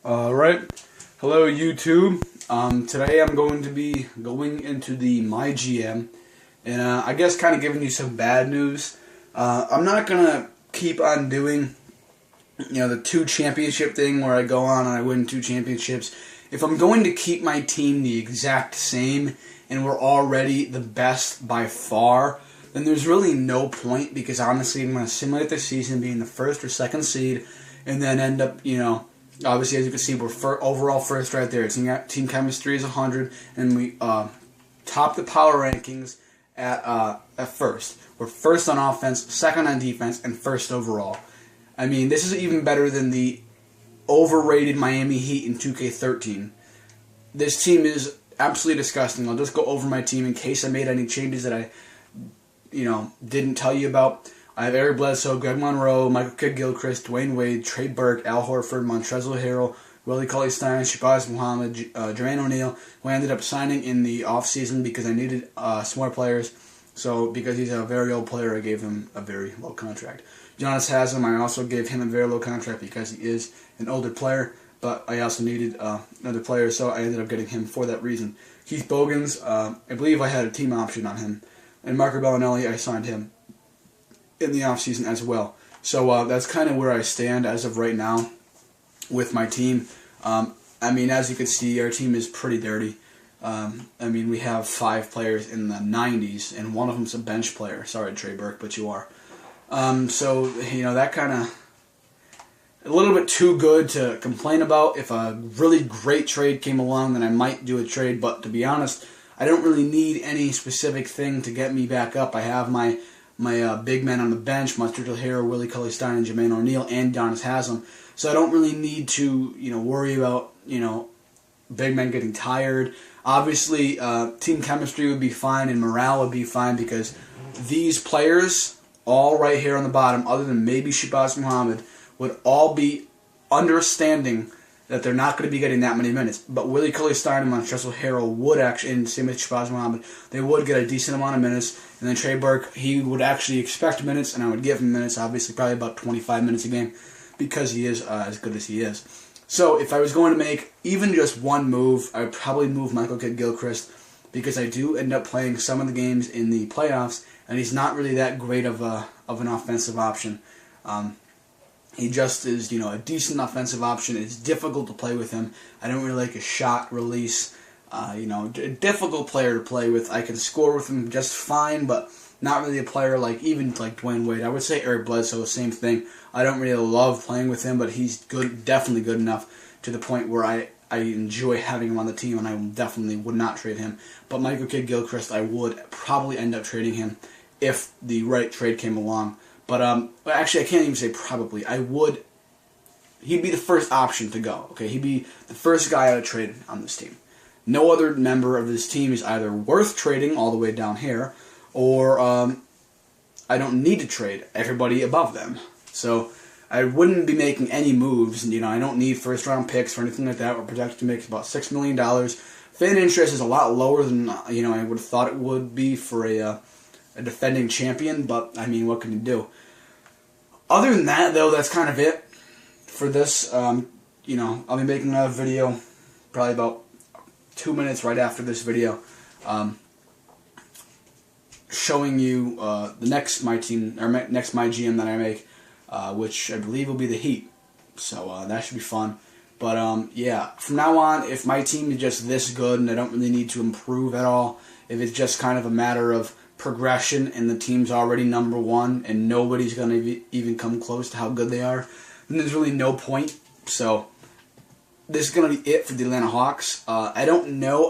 Alright, hello YouTube. Today I'm going to be going into the My GM, and I guess kind of giving you some bad news. I'm not going to keep on doing, the 2 championship thing where I go on and I win 2 championships. If I'm going to keep my team the exact same, and we're already the best by far, then there's really no point, because honestly I'm going to simulate the season being the 1st or 2nd seed, and then end up, obviously, as you can see, we're overall first right there. Team chemistry is 100, and we top the power rankings at first. We're first on offense, second on defense, and first overall. I mean, this is even better than the overrated Miami Heat in 2K13. This team is absolutely disgusting. I'll just go over my team in case I made any changes that I, didn't tell you about. I have Eric Bledsoe, Greg Monroe, Michael Kidd-Gilchrist, Dwayne Wade, Trey Burke, Al Horford, Montrezl Harrell, Willie Cauley-Stein, Shabazz Muhammad, Jermaine O'Neal, who I ended up signing in the offseason because I needed some more players. So because he's a very old player, I gave him a very low contract. Giannis Haslam, I also gave him a very low contract because he is an older player, but I also needed another player, so I ended up getting him for that reason. Keith Bogans, I believe I had a team option on him. And Marco Bellinelli, I signed him in the offseason as well. So that's kind of where I stand as of right now with my team. I mean, as you can see, our team is pretty dirty. We have 5 players in the 90s, and one of them's a bench player. Sorry, Trey Burke, but you are. That kind of a little bit too good to complain about. If a really great trade came along, then I might do a trade. But to be honest, I don't really need any specific thing to get me back up. I have my big men on the bench, Montrezl Harrell, Willie Cauley-Stein, and Jermaine O'Neal, and Giannis Haslam. So I don't really need to, worry about, big men getting tired. Obviously, team chemistry would be fine, and morale would be fine, because these players, all right here on the bottom, other than maybe Shabazz Muhammad, would all be understanding that they're not going to be getting that many minutes. But Willie Cauley-Stein and Montrezl Harrell would actually, and same with Shabazz Muhammad, they would get a decent amount of minutes. And then Trey Burke, he would actually expect minutes, and I would give him minutes, obviously probably about 25 minutes a game, because he is as good as he is. So if I was going to make even just one move, I would probably move Michael Kidd-Gilchrist, because I do end up playing some of the games in the playoffs, and he's not really that great of an offensive option. He just is, a decent offensive option. It's difficult to play with him. I don't really like his shot release. A difficult player to play with. I can score with him just fine, but not really a player like Dwayne Wade. I would say Eric Bledsoe, same thing. I don't really love playing with him, but he's good, definitely good enough to the point where I enjoy having him on the team, and I definitely would not trade him. But Michael Kidd-Gilchrist, I would probably end up trading him if the right trade came along. But actually, I can't even say probably. He'd be the first option to go. Okay, he'd be the first guy I would trade on this team. No other member of this team is either worth trading all the way down here, or I don't need to trade everybody above them. So I wouldn't be making any moves. I don't need first-round picks or anything like that. We're projected to make about $6 million. Fan interest is a lot lower than I would have thought it would be for a defending champion, but I mean, what can you do? Other than that, though, that's kind of it for this. I'll be making another video probably about 2 minutes right after this video, showing you the next My GM that I make, which I believe will be the Heat. So that should be fun. But yeah, from now on, if my team is just this good and I don't really need to improve at all, if it's just kind of a matter of progression and the team's already number 1 and nobody's going to even come close to how good they are, then there's really no point. So this is going to be it for the Atlanta Hawks. I don't know.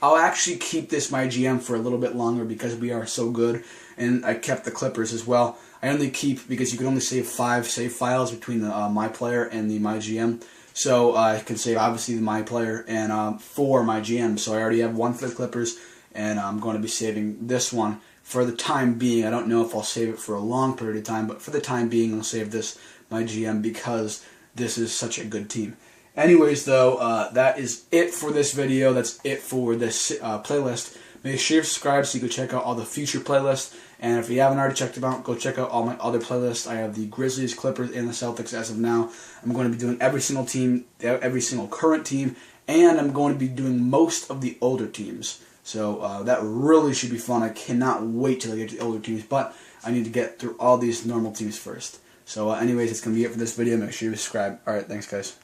I'll actually keep this My GM for a little bit longer because we are so good, and I kept the Clippers as well. I only keep, because you can only save 5 save files between the My Player and the My GM. So I can save obviously the My Player and 4 My GM. So I already have 1 for the Clippers, and I'm going to be saving this one for the time being. I don't know if I'll save it for a long period of time, but for the time being, I'll save this My GM because this is such a good team. Anyways, though, that is it for this video. That's it for this playlist. Make sure you subscribe so you can check out all the future playlists. And if you haven't already checked them out, go check out all my other playlists. I have the Grizzlies, Clippers, and the Celtics as of now. I'm going to be doing every single team, every single current team, and I'm going to be doing most of the older teams. So that really should be fun. I cannot wait till I get to the older teams, but I need to get through all these normal teams first. So anyways, it's going to be it for this video. Make sure you subscribe. Alright, thanks guys.